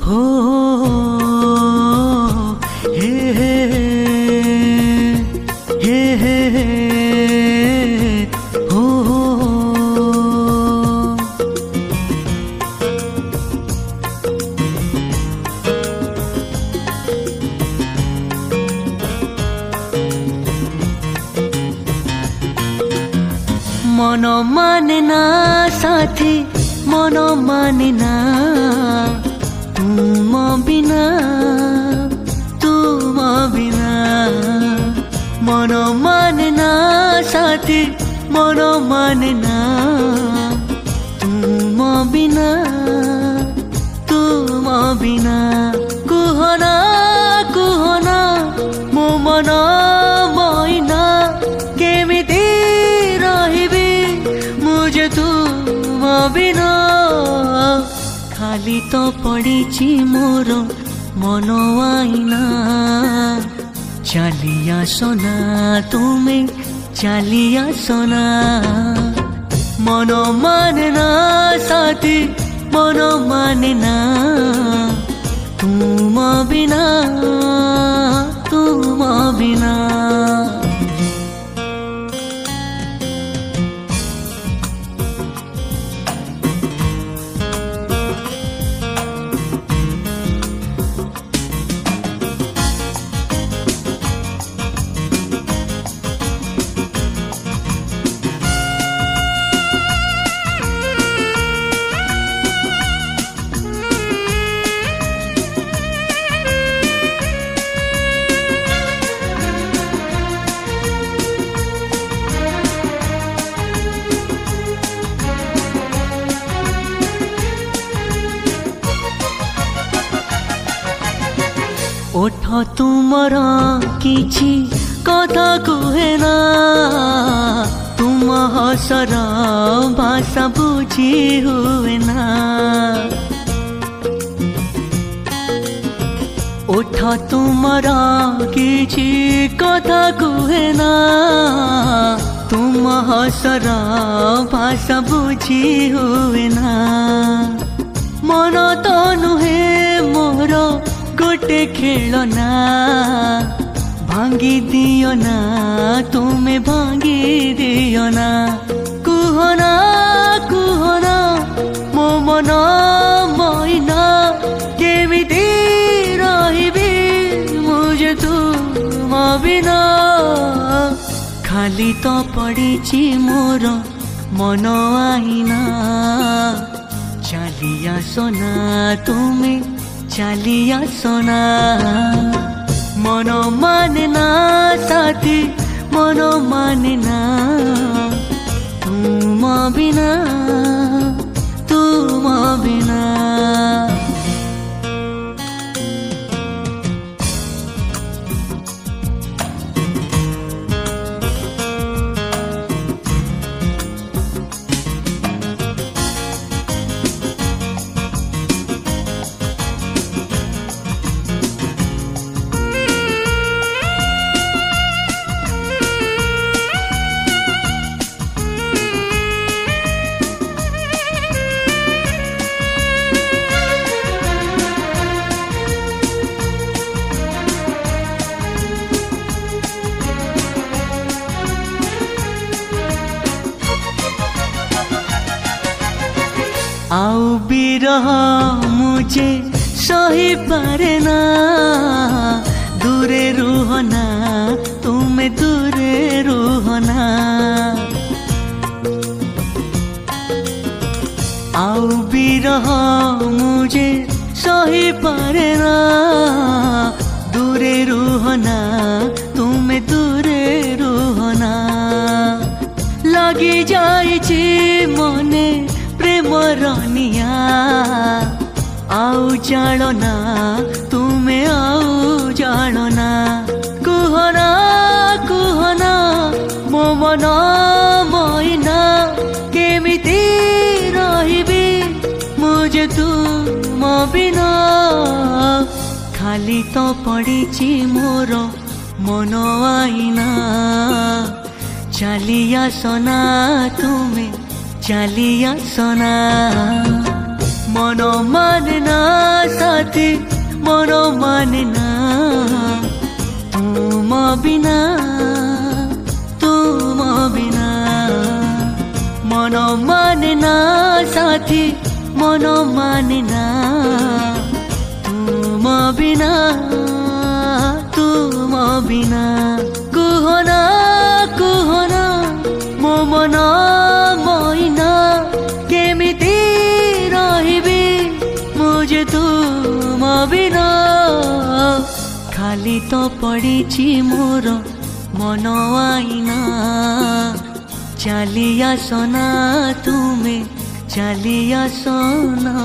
हो हे हे हे हे हो मन माने ना साथी मन माने ना तुम बिना मन माने ना साथी मन माने ना तुम बिना कुहना कुहना मो मन मैना केमिति रहिबी मुझे तुम बिना खाली तो पड़ी मोर मन आईना चालिया सोना तुम्हें चालिया सोना मन माने ना साथी मन माने ना तुम बिना ओठ तुमर किछि कथा कुहे ना तुम हसर भाषा बुझी हुए ना ओठ तुमर किछि कथा कुहे ना तुम हसर भाषा बुझी हुए ना मन तो नुहे मोर गोटे खेलना भांगी दियो ना तुम्हें भांगी दियो ना कुहना कुहना मो मन मैना केमिति रहिबी मुझे तुम बिना खाली तो पड़ी मोर मन आईना चालिया सोना तुम्हें चालिया सोना मन माने ना साथी मन माने ना तुम बिना आउ बिरह मुझे सही पारे ना दूरे रुहना तुम्हें दूरे रुहना आउ बिरह मुझे सही पारे ना दूरे रुहना तुम्हें दूरे रुहना लगी जाइछि मने प्रेम रनिया आउ जालना तुम्हें आउ जालना कुहना कुहना मो मन मैना केमिति रहिबी मुझे तुम बिना खाली तो पड़ी मोर मन आईना चालिया सोना तुम्हें चालिया सोना मन माने ना साथी साथी मन माने ना तुम बिना मन माने ना साथी मन माने ना तुम बिना कुहना कुहना मो मन मईना केमिति रहिबी मुझे तुम बिना खाली तो पड़ी मोर मन आईना चलिया सोना तुम्हें चलिया सोना।